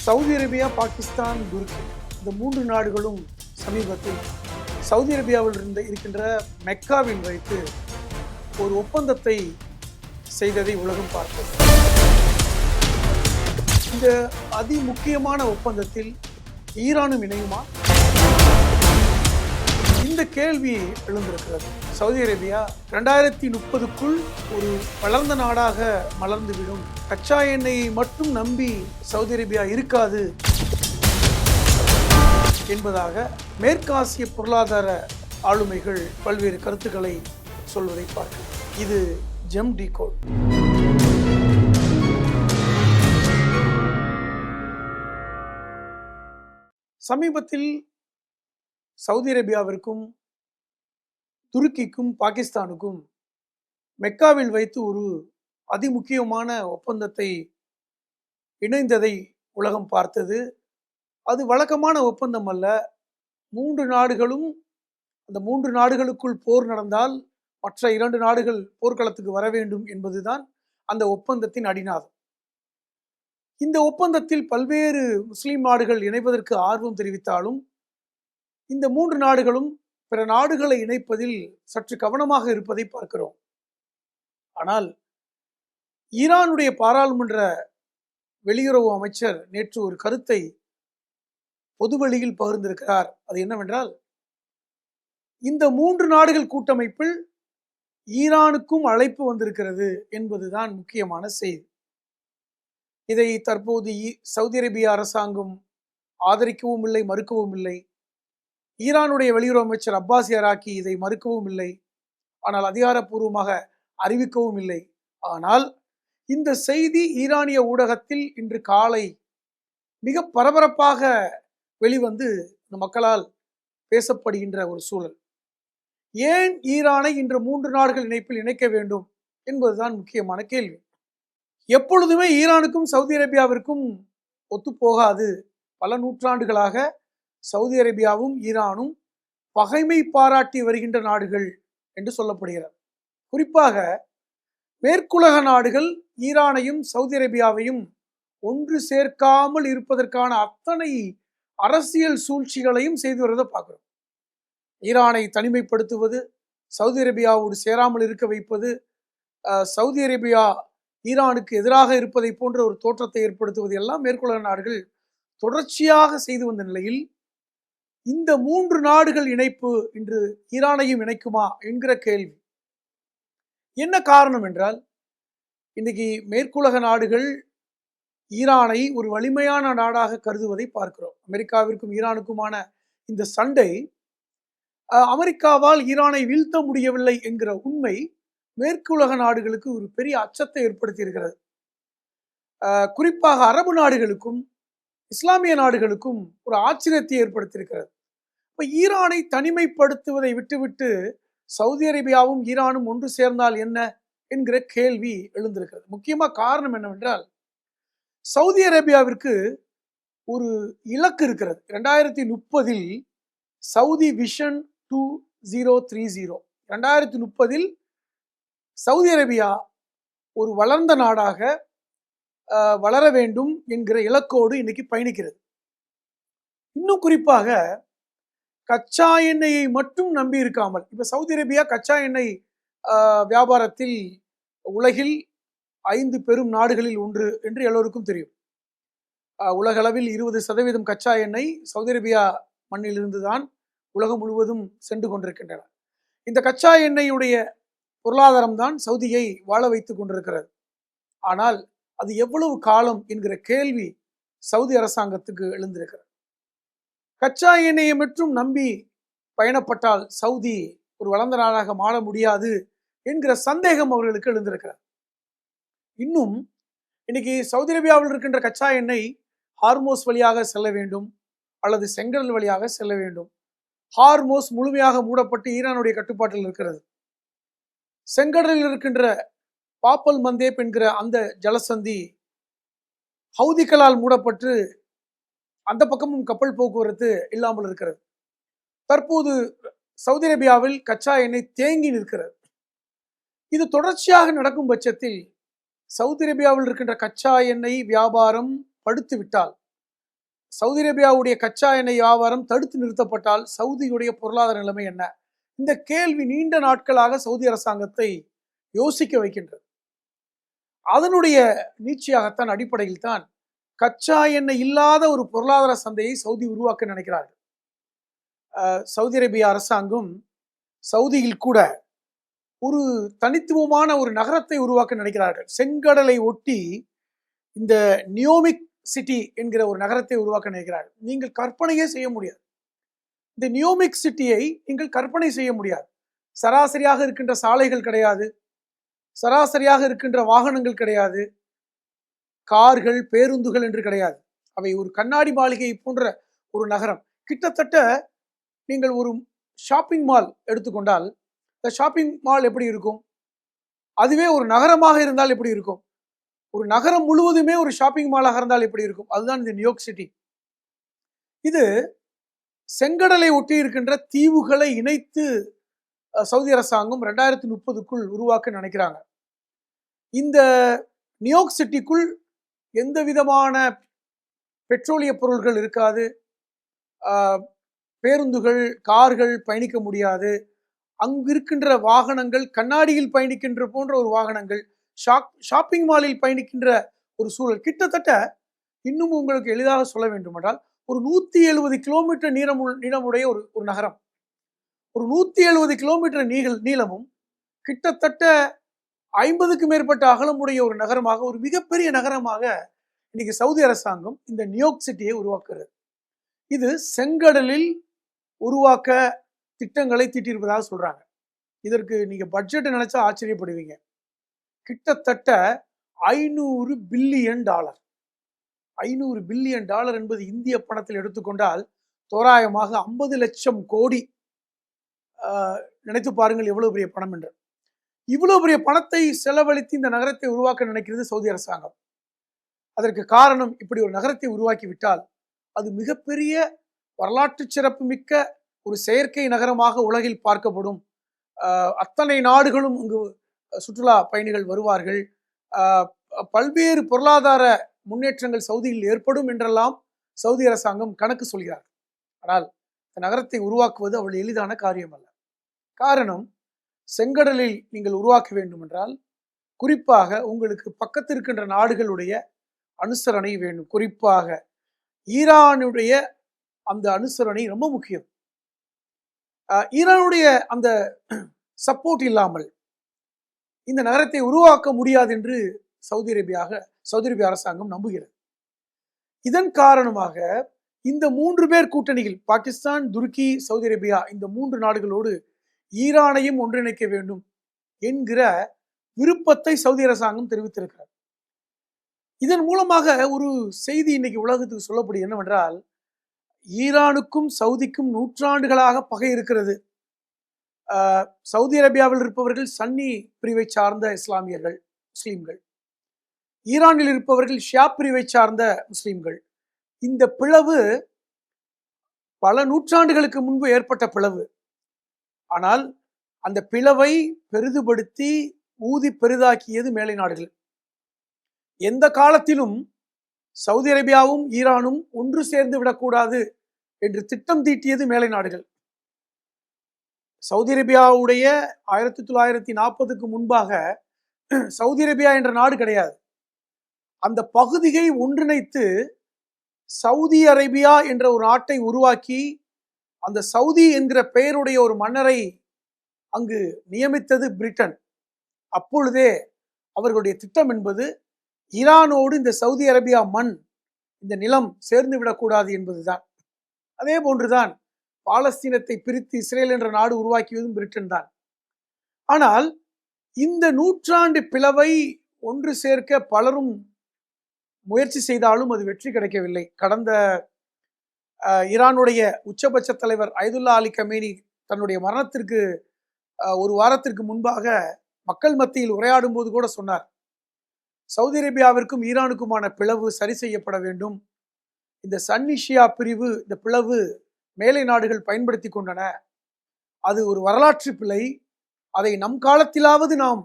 Saudi Arabia, Pakistan, துருக்கி இந்த மூன்று நாடுகளும் சமீபத்தில் சவுதி அரேபியாவில் இருக்கின்ற மெக்காவில் வைத்து ஒரு ஒப்பந்தத்தை செய்ததை உலகம் பார்த்தது. இந்த அதிமுக்கியமான ஒப்பந்தத்தில் ஈரானும் இணையுமா? இந்த கேள்வி எழுந்திருக்கிறது. சவுதி அரேபியா 2030க்குள் ஒரு வளர்ந்த நாடாக மலர்ந்துவிடும், கச்சா எண்ணெயை மட்டும் நம்பி சவுதி அரேபியா இருக்காது என்பதாக மேற்காசிய பொருளாதார ஆளுமைகள் பல்வேறு கருத்துக்களை சொல்வதை பார்க்கிறோம். இது ஜெம் டிகோட். சமீபத்தில் சவுதி அரேபியாவிற்கும் துருக்கிக்கும் பாகிஸ்தானுக்கும் மெக்காவில் வைத்து ஒரு அதிமுக்கியமான ஒப்பந்தத்தை இணைந்ததை உலகம் பார்த்தது. அது வழக்கமான ஒப்பந்தம் அல்ல. மூன்று நாடுகளும், அந்த மூன்று நாடுகளுக்குள் போர் நடந்தால் மற்ற இரண்டு நாடுகள் போர்க்களத்துக்கு வர வேண்டும் என்பதுதான் அந்த ஒப்பந்தத்தின் அடிநாதம். இந்த ஒப்பந்தத்தில் பல்வேறு முஸ்லிம் நாடுகள் இணைவதற்கு ஆர்வம் தெரிவித்தாலும் இந்த மூன்று நாடுகளும் பிற நாடுகளை இணைப்பதில் சற்று கவனமாக இருப்பதை பார்க்கிறோம். ஆனால் ஈரானுடைய பாராளுமன்ற வெளியுறவு அமைச்சர் நேற்று ஒரு கருத்தை பொதுவெளியில் பகிர்ந்திருக்கிறார். அது என்னவென்றால், இந்த மூன்று நாடுகள் கூட்டமைப்பில் ஈரானுக்கும் அழைப்பு வந்திருக்கிறது என்பதுதான் முக்கியமான செய்தி. இதை தற்போது சவுதி அரேபிய அரசாங்கம் ஆதரிக்கவும் இல்லை, மறுக்கவும் இல்லை. ஈரானுடைய வெளியுறவு அமைச்சர் அப்பாஸ் அராக்சி இதை மறுக்கவும் இல்லை, ஆனால் அதிகாரப்பூர்வமாக அறிவிக்கவும் இல்லை. ஆனால் இந்த செய்தி ஈரானிய ஊடகத்தில் இன்று காலை மிக பரபரப்பாக வெளிவந்து இந்த மக்களால் பேசப்படுகின்ற ஒரு சூழல். ஏன் ஈரானை இன்று மூன்று நாடுகள் இணைப்பில் இணைக்க வேண்டும் என்பதுதான் முக்கியமான கேள்வி. எப்பொழுதுமே ஈரானுக்கும் சவுதி அரேபியாவிற்கும் ஒத்துப்போகாது. பல நூற்றாண்டுகளாக சவுதி அரேபியாவும் ஈரானும் பகைமை பாராட்டி வருகின்ற நாடுகள் என்று சொல்லப்படுகிறது. குறிப்பாக மேற்குலக நாடுகள் ஈரானையும் சவுதி அரேபியாவையும் ஒன்று சேர்க்காமல் இருப்பதற்கான அத்தனை அரசியல் சூழ்ச்சிகளையும் செய்து வருவதை பார்க்கிறோம். ஈரானை தனிமைப்படுத்துவது, சவுதி அரேபியாவோடு சேராமல் இருக்க வைப்பது, சவுதி அரேபியா ஈரானுக்கு எதிராக இருப்பதை போன்ற ஒரு தோற்றத்தை ஏற்படுத்துவது எல்லாம் மேற்குலக நாடுகள் தொடர்ச்சியாக செய்து வந்த நிலையில் இந்த மூன்று நாடுகள் இணைப்பு இன்று ஈரானையும் இணைக்குமா என்கிற கேள்வி. என்ன காரணம் என்றால், இன்னைக்கு மேற்குலக நாடுகள் ஈரானை ஒரு வலிமையான நாடாக கருதுவதை பார்க்கிறோம். அமெரிக்காவிற்கும் ஈரானுக்குமான இந்த சண்டை அமெரிக்காவால் ஈரானை வீழ்த்த முடியவில்லை என்கிற உண்மை மேற்குலக நாடுகளுக்கு ஒரு பெரிய அச்சத்தை ஏற்படுத்தி இருக்கிறது. குறிப்பாக அரபு நாடுகளுக்கும் இஸ்லாமிய நாடுகளுக்கும் ஒரு ஆச்சரியத்தை ஏற்படுத்தியிருக்கிறது. இப்போ ஈரானை தனிமைப்படுத்துவதை விட்டுவிட்டு சவுதி அரேபியாவும் ஈரானும் ஒன்று சேர்ந்தால் என்ன என்கிற கேள்வி எழுந்திருக்கிறது. முக்கியமாக காரணம் என்னவென்றால், சவுதி அரேபியாவிற்கு ஒரு இலக்கு இருக்கிறது. 2030 சவுதி விஷன் 2030, 2030 சவுதி அரேபியா ஒரு வளர்ந்த நாடாக வளர வேண்டும் என்கிற இலக்கோடு இன்னைக்கு பயணிக்கிறது. இன்னும் குறிப்பாக கச்சா எண்ணெயை மட்டும் நம்பி இருக்காமல், இப்ப சவுதி அரேபியா கச்சா எண்ணெய் வியாபாரத்தில் உலகில் 5 பெரும் நாடுகளில் ஒன்று என்று எல்லோருக்கும் தெரியும். உலகளவில் 20% கச்சா எண்ணெய் சவுதி அரேபியா மண்ணிலிருந்து தான் உலகம் முழுவதும் சென்று கொண்டிருக்கின்றன. இந்த கச்சா எண்ணெயுடைய பொருளாதாரம் தான் சவுதியை வாழ வைத்துக் கொண்டிருக்கிறது. ஆனால் அது எவ்வளவு காலம் என்கிற கேள்வி சவுதி அரசாங்கத்துக்கு எழுந்திருக்கிறது. கச்சா எண்ணெயை மட்டும் நம்பி பயணப்பட்டால் சவுதி ஒரு வளர்ந்த நாடாக மாற முடியாது என்கிற சந்தேகம் அவர்களுக்கு எழுந்திருக்கிறது. இன்னும் இன்னைக்கு சவுதி அரேபியாவில் இருக்கின்ற கச்சா எண்ணெய் ஹார்மோஸ் வழியாக செல்ல வேண்டும் அல்லது செங்கடல் வழியாக செல்ல வேண்டும். ஹார்மோஸ் முழுமையாக மூடப்பட்டு ஈரானுடைய கட்டுப்பாட்டில் இருக்கிறது. செங்கடலில் இருக்கின்ற பாப்பல் மந்தேப் என்கிற அந்த ஜலசந்தி ஹவுதிகளால் மூடப்பட்டு அந்த பக்கமும் கப்பல் போக்குவரத்து இல்லாமல் இருக்கிறது. தற்போது சவுதி அரேபியாவில் கச்சா எண்ணெய் தேங்கி நிற்கிறது. இது தொடர்ச்சியாக நடக்கும் பட்சத்தில் சவுதி அரேபியாவில் இருக்கின்ற கச்சா எண்ணெய் வியாபாரம் படுத்து விட்டால், சவுதி அரேபியாவுடைய கச்சா எண்ணெய் வியாபாரம் தடுத்து நிறுத்தப்பட்டால் சவுதியுடைய பொருளாதார நிலைமை என்ன? இந்த கேள்வி நீண்ட நாட்களாக சவுதி அரசாங்கத்தை யோசிக்க வைக்கின்றது. அதனுடைய நீட்சியாகத்தான், அடிப்படையில் தான் கச்சா எண்ணெய் இல்லாத ஒரு பொருளாதார சந்தையை சவுதி உருவாக்க நினைக்கிறார்கள். சவுதி அரேபியா அரசாங்கம் சவுதியில் கூட ஒரு தனித்துவமான ஒரு நகரத்தை உருவாக்க நினைக்கிறார்கள். செங்கடலை ஒட்டி இந்த நியோமிக் சிட்டி என்கிற ஒரு நகரத்தை உருவாக்க நினைக்கிறார்கள். நீங்கள் கற்பனையே செய்ய முடியாது. இந்த நியோமிக் சிட்டியை நீங்கள் கற்பனை செய்ய முடியாது. சராசரியாக இருக்கின்ற சாலைகள் கிடையாது, சராசரியாக இருக்கின்ற வாகனங்கள் கிடையாது, கார்கள் பேருந்துகள் என்று கிடையாது. அவை ஒரு கண்ணாடி மாளிகை போன்ற ஒரு நகரம். கிட்டத்தட்ட நீங்கள் ஒரு ஷாப்பிங் மால் எடுத்துக்கொண்டால், இந்த ஷாப்பிங் மால் எப்படி இருக்கும்? அதுவே ஒரு நகரமாக இருந்தால் எப்படி இருக்கும்? ஒரு நகரம் முழுவதுமே ஒரு ஷாப்பிங் மாலாக இருந்தால் எப்படி இருக்கும்? அதுதான் இந்த நியூயார்க் சிட்டி. இது செங்கடலை ஒட்டி இருக்கின்ற தீவுகளை இணைத்து சவுதி அரசாங்கம் 2030க்குள் உருவாக்க நினைக்கிறாங்க. இந்த நியூயார்க் சிட்டிக்குள் எந்த விதமான பெட்ரோலிய பொருள்கள் இருக்காது, பேருந்துகள் கார்கள் பயணிக்க முடியாது. அங்கு இருக்கின்ற வாகனங்கள் கண்ணாடியில் பயணிக்கின்ற போன்ற ஒரு வாகனங்கள், ஷாப்பிங் மாலில் பயணிக்கின்ற ஒரு சூழல். கிட்டத்தட்ட இன்னும் உங்களுக்கு எளிதாக சொல்ல வேண்டுமென்றால் ஒரு 170 கிலோமீட்டர் நீளமுடைய ஒரு நகரம். ஒரு 170 கிலோமீட்டர் நீளமும் கிட்டத்தட்ட 50க்கும் மேற்பட்ட அகலமுடைய ஒரு நகரமாக, ஒரு மிகப்பெரிய நகரமாக இன்னைக்கு சவுதி அரசாங்கம் இந்த நியூயார்க் சிட்டியை உருவாக்குறது. இது செங்கடலில் உருவாக்க திட்டங்களை தீட்டியிருப்பதாக சொல்றாங்க. இதற்கு நீங்க பட்ஜெட் நினைச்சா ஆச்சரியப்படுவீங்க. கிட்டத்தட்ட $500 பில்லியன். $500 பில்லியன் என்பது இந்திய பணத்தில் எடுத்துக்கொண்டால் தோராயமாக 50 லட்சம் கோடி. நினைத்து பாருங்கள் எவ்வளவு பெரிய பணம் என்று. இவ்வளவு பெரிய பணத்தை செலவழித்து இந்த நகரத்தை உருவாக்க நினைக்கிறது சவுதி அரசாங்கம். அதற்கு காரணம், இப்படி ஒரு நகரத்தை உருவாக்கி விட்டால் அது மிகப்பெரிய வரலாற்று சிறப்பு மிக்க ஒரு செயற்கை நகரமாக உலகில் பார்க்கப்படும். அத்தனை நாடுகளும் இங்கு சுற்றுலா பயணிகள் வருவார்கள். பல்வேறு பொருளாதார முன்னேற்றங்கள் சவுதியில் ஏற்படும் என்றெல்லாம் சவுதி அரசாங்கம் கணக்கு சொல்கிறார். ஆனால் இந்த நகரத்தை உருவாக்குவது அவ்வளவு எளிதான காரியம் அல்ல. காரணம், செங்கடலில் நீங்கள் உருவாக்க வேண்டும் என்றால் குறிப்பாக உங்களுக்கு பக்கத்தில் இருக்கின்ற நாடுகளுடைய அனுசரணை வேண்டும். குறிப்பாக ஈரானுடைய அந்த அனுசரணை ரொம்ப முக்கியம். ஈரானுடைய அந்த சப்போர்ட் இல்லாமல் இந்த நகரத்தை உருவாக்க முடியாது என்று சவுதி அரேபியா அரசாங்கம் நம்புகிறது. இதன் காரணமாக இந்த 3 பேர் கூட்டணியில், பாகிஸ்தான், துருக்கி, சவுதி அரேபியா, இந்த 3 நாடுகளோடு ஈரானையும் ஒன்றிணைக்க வேண்டும் என்கிற விருப்பத்தை சவுதி அரசாங்கம் தெரிவித்திருக்கிறார். இதன் மூலமாக ஒரு செய்தி இன்னைக்கு உலகத்துக்கு சொல்லப்படும் என்னவென்றால், ஈரானுக்கும் சவுதிக்கும் நூற்றாண்டுகளாக பகை இருக்கிறது. சவுதி அரேபியாவில் இருப்பவர்கள் சன்னி பிரிவை சார்ந்த முஸ்லீம்கள், ஈரானில் இருப்பவர்கள் ஷியா பிரிவை சார்ந்த முஸ்லீம்கள். இந்த பிளவு பல நூற்றாண்டுகளுக்கு முன்பு ஏற்பட்ட பிளவு. ஆனால் அந்த பிளவை பெரிதுபடுத்தி ஊதி பெரிதாக்கியது மேலை நாடுகள். எந்த காலத்திலும் சவுதி அரேபியாவும் ஈரானும் ஒன்று சேர்ந்து விடக்கூடாது என்று திட்டம் தீட்டியது மேலை நாடுகள். சவுதி அரேபியாவுடைய 1940க்கு முன்பாக சவுதி அரேபியா என்ற நாடு கிடையாது. அந்த பகுதியை ஒன்றிணைத்து சவுதி அரேபியா என்ற ஒரு நாட்டை உருவாக்கி அந்த சவுதி என்கிற பெயருடைய ஒரு மன்னரை அங்கு நியமித்தது பிரிட்டன். அப்பொழுதே அவர்களுடைய திட்டம் என்பது ஈரானோடு இந்த சவுதி அரேபியா இந்த நிலம் சேர்ந்து விடக்கூடாது என்பதுதான். அதே போன்றுதான் பாலஸ்தீனத்தை பிரித்து இஸ்ரேல் என்ற நாடு உருவாக்கியதும் பிரிட்டன் தான். ஆனால் இந்த நூற்றாண்டு பிளவை ஒன்று சேர்க்க பலரும் முயற்சி செய்தாலும் அது வெற்றி கிடைக்கவில்லை. கடந்த ஈரானுடைய உச்சபட்ச தலைவர் அயதுல்லா அலி கமேனி தன்னுடைய மரணத்திற்கு ஒரு வாரத்திற்கு முன்பாக மக்கள் மத்தியில் உரையாடும் போது கூட சொன்னார், சவுதி அரேபியாவிற்கும் ஈரானுக்குமான பிளவு சரி செய்யப்பட வேண்டும். இந்த சன்னி ஷியா பிரிவு, இந்த பிளவு மேலை நாடுகள் பயன்படுத்தி கொண்டன. அது ஒரு வரலாற்று பிழை. அதை நம் காலத்திலாவது நாம்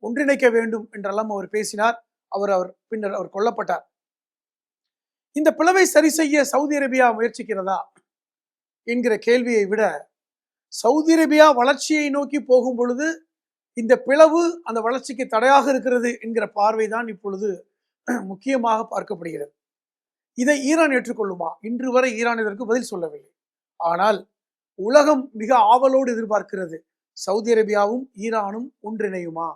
ஒன்றிணைக்க வேண்டும் என்றெல்லாம் அவர் பேசினார். பின்னர் அவர் கொல்லப்பட்டார். இந்த பிளவை சரி செய்ய சவுதி அரேபியா முயற்சிக்கிறதா என்கிற கேள்வியை விட, சவுதி அரேபியா வளர்ச்சியை நோக்கி போகும் பொழுது இந்த பிளவு அந்த வளர்ச்சிக்கு தடையாக இருக்கிறது என்கிற பார்வைதான் இப்பொழுது முக்கியமாக பார்க்கப்படுகிறது. இதை ஈரான் ஏற்றுக்கொள்ளுமா? இன்று வரை ஈரான் இதற்கு பதில் சொல்லவில்லை. ஆனால் உலகம் மிக ஆவலோடு எதிர்பார்க்கிறது, சவுதி அரேபியாவும் ஈரானும் ஒன்றிணையுமா?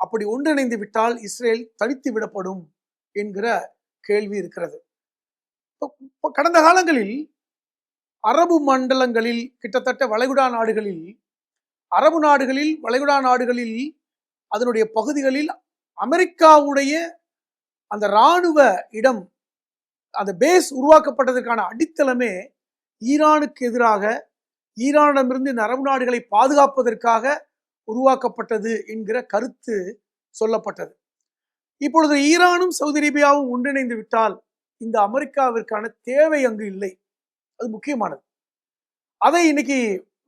அப்படி ஒன்றிணைந்து விட்டால் இஸ்ரேல் தனித்து விடப்படும் என்கிற கேள்வி இருக்கிறது. கடந்த காலங்களில் அரபு மண்டலங்களில், கிட்டத்தட்ட வளைகுடா நாடுகளில், அரபு நாடுகளில், வளைகுடா நாடுகளில், அதனுடைய பகுதிகளில் அமெரிக்காவுடைய அந்த இராணுவ இடம், அந்த பேஸ் உருவாக்கப்பட்டதற்கான அடித்தளமே ஈரானுக்கு எதிராக, ஈரானிடமிருந்து இந்த அரபு நாடுகளை பாதுகாப்பதற்காக உருவாக்கப்பட்டது என்கிற கருத்து சொல்லப்பட்டது. இப்பொழுது ஈரானும் சவுதி அரேபியாவும் ஒன்றிணைந்து விட்டால் இந்த அமெரிக்காவிற்கான தேவை அங்கு இல்லை. அது முக்கியமானது. அதை இன்னைக்கு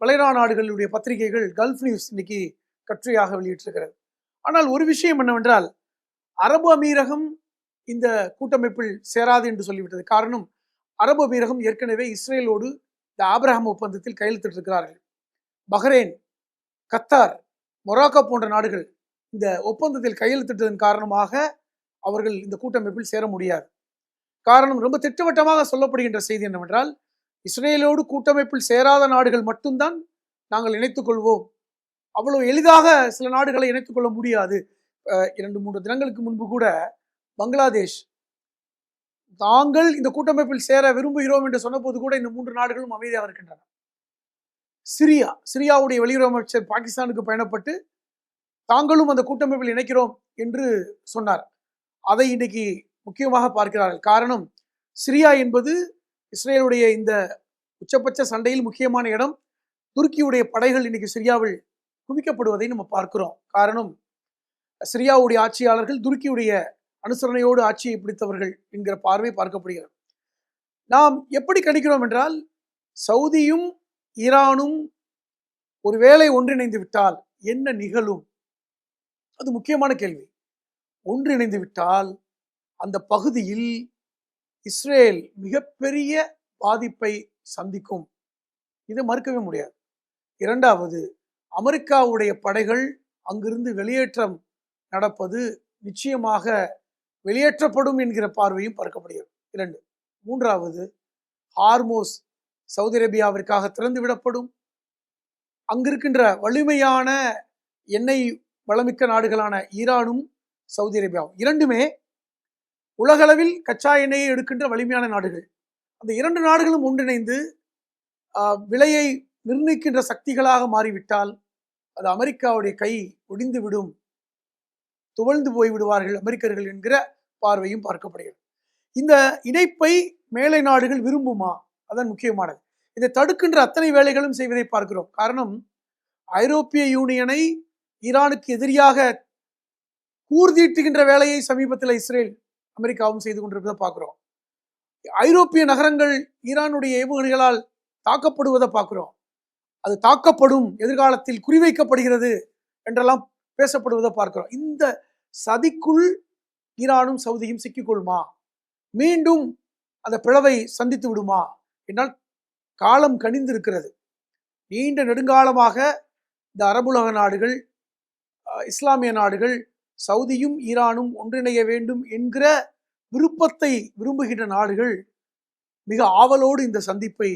வளைகுடா நாடுகளுடைய பத்திரிகைகள், கல்ஃப் நியூஸ் இன்னைக்கு கட்டுரையாக வெளியிட்டிருக்கிறது. ஆனால் ஒரு விஷயம் என்னவென்றால், அரபு அமீரகம் இந்த கூட்டமைப்பில் சேராது என்று சொல்லிவிட்டது. காரணம், அரபு அமீரகம் ஏற்கனவே இஸ்ரேலோடு இந்த ஆபிரகாம் ஒப்பந்தத்தில் கையெழுத்திட்டிருக்கிறார்கள். பஹ்ரைன், கத்தார், மொராக்கோ போன்ற நாடுகள் இந்த ஒப்பந்தத்தில் கையெழுத்திட்டதன் காரணமாக அவர்கள் இந்த கூட்டமைப்பில் சேர முடியாது. காரணம், ரொம்ப திட்டவட்டமாக சொல்லப்படுகின்ற செய்தி என்னவென்றால், இஸ்ரேலோடு கூட்டமைப்பில் சேராத நாடுகள் மட்டும்தான் நாங்கள் இணைத்துக் கொள்வோம், அவ்வளவு எளிதாக சில நாடுகளை இணைத்துக் கொள்ள முடியாது. 2-3 தினங்களுக்கு முன்பு கூட பங்களாதேஷ் தாங்கள் இந்த கூட்டமைப்பில் சேர விரும்புகிறோம் என்று சொன்னபோது கூட இந்த 3 நாடுகளும் அமைதியாக இருக்கின்றன. சிரியாவுடைய வெளியுறவு அமைச்சர் பாகிஸ்தானுக்கு பயணப்பட்டு தாங்களும் அந்த கூட்டமைப்பில் இணைக்கிறோம் என்று சொன்னார். அதை இன்னைக்கு முக்கியமாக பார்க்கிறார்கள். காரணம், சிரியா என்பது இஸ்ரேலுடைய இந்த உச்சபட்ச சண்டையில் முக்கியமான இடம். துருக்கியுடைய படைகள் இன்னைக்கு சிரியாவில் குவிக்கப்படுவதை நம்ம பார்க்கிறோம். காரணம், சிரியாவுடைய ஆட்சியாளர்கள் துருக்கியுடைய அனுசரணையோடு ஆட்சியை பிடித்தவர்கள் என்கிற பார்வை பார்க்கப்படுகிறது. நாம் எப்படி கணிக்கிறோம் என்றால், சவுதியும் ஈரானும் ஒருவேளை ஒன்றிணைந்து விட்டால் என்ன நிகழும்? அது முக்கியமான கேள்வி. ஒன்றிணைந்து விட்டால் அந்த பகுதியில் இஸ்ரேல் மிகப்பெரிய பாதிப்பை சந்திக்கும். இதை மறுக்கவே முடியாது. இரண்டாவது, அமெரிக்காவுடைய படைகள் அங்கிருந்து வெளியேற்றம் நடப்பது நிச்சயமாக வெளியேற்றப்படும் என்கிற பார்வையும் பார்க்கப்படுகிறது. 2. மூன்றாவது, ஹார்மோஸ் சவுதி அரேபியாவிற்காக திறந்து விடப்படும். அங்கிருக்கின்ற வலிமையான எண்ணெய் வளமிக்க நாடுகளான ஈரானும் சவுதி அரேபியாவும் இரண்டுமே உலகளவில் கச்சா எண்ணெயை எடுக்கின்ற வலிமையான நாடுகள். அந்த 2 நாடுகளும் ஒன்றிணைந்து விலையை நிர்ணயிக்கின்ற சக்திகளாக மாறிவிட்டால் அது அமெரிக்காவுடைய கை ஒடிந்து விடும், துவழ்ந்து போய்விடுவார்கள் அமெரிக்கர்கள் என்கிற பார்வையும் பார்க்கப்படுகிறது. இந்த இணைப்பை மேலை நாடுகள் விரும்புமா? அதான் முக்கியமானது. இதை தடுக்கின்ற அத்தனை வேலைகளும் செய்வதை பார்க்கிறோம். காரணம், ஐரோப்பிய யூனியனை ஈரானுக்கு எதிரியாக கூர்தீட்டுகின்ற வேலையை சமீபத்தில் இஸ்ரேல் அமெரிக்காவும் செய்து கொண்டிருப்பதை பார்க்கிறோம். ஐரோப்பிய நகரங்கள் ஈரானுடைய ஏவுகணைகளால் தாக்கப்படுவதை பார்க்கிறோம். அது தாக்கப்படும், எதிர்காலத்தில் குறிவைக்கப்படுகிறது என்றெல்லாம் பேசப்படுவதை பார்க்கிறோம். இந்த சதிக்குள் ஈரானும் சவுதியும் சிக்கிக்கொள்ளுமா? மீண்டும் அந்த பிளவை சந்தித்து விடுமா என்றால் காலம் கனிந்திருக்கிறது. நீண்ட நெடுங்காலமாக இந்த அரபுலக நாடுகள், இஸ்லாமிய நாடுகள் சவுதியும் ஈரானும் ஒன்றிணைய வேண்டும் என்கிற விருப்பத்தை விரும்புகின்ற நாடுகள் மிக ஆவலோடு இந்த சந்திப்பை,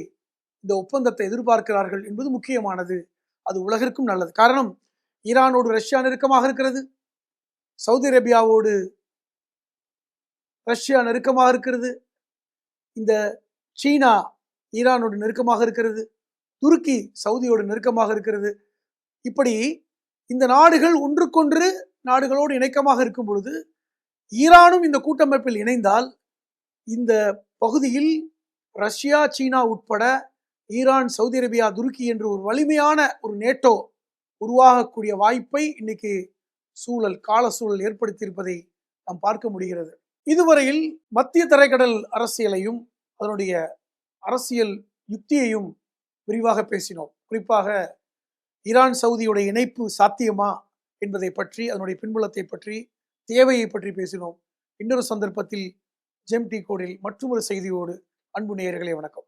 இந்த ஒப்பந்தத்தை எதிர்பார்க்கிறார்கள் என்பது முக்கியமானது. அது உலகிற்கும் நல்லது. காரணம், ஈரானோடு ரஷ்யா நெருக்கமாக இருக்கிறது, சவுதி அரேபியாவோடு ரஷ்யா நெருக்கமாக இருக்கிறது, இந்த சீனா ஈரானோடு நெருக்கமாக இருக்கிறது, துருக்கி சவுதியோடு நெருக்கமாக இருக்கிறது. இப்படி இந்த நாடுகள் ஒன்றுக்கொன்று நாடுகளோடு இணக்கமாக இருக்கும் பொழுது ஈரானும் இந்த கூட்டமைப்பில் இணைந்தால் இந்த பகுதியில் ரஷ்யா, சீனா உட்பட ஈரான், சவுதி அரேபியா, துருக்கி என்று ஒரு வலிமையான ஒரு நேட்டோ உருவாகக்கூடிய வாய்ப்பை இன்னைக்கு கால சூழல் ஏற்படுத்தியிருப்பதை நாம் பார்க்க முடிகிறது. இதுவரையில் மத்திய தரைக்கடல் அரசியலையும் அதனுடைய அரசியல் யுக்தியையும் விரிவாக பேசினோம். குறிப்பாக ஈரான் சவுதியுடைய இணைப்பு சாத்தியமா என்பதை பற்றி, அதனுடைய பின்புலத்தை பற்றி, தேவையை பற்றி பேசினோம். இன்னொரு சந்தர்ப்பத்தில் ஜெம் டி கோடில் மற்றொரு செய்தியோடு அன்பு நேயர்களே வணக்கம்.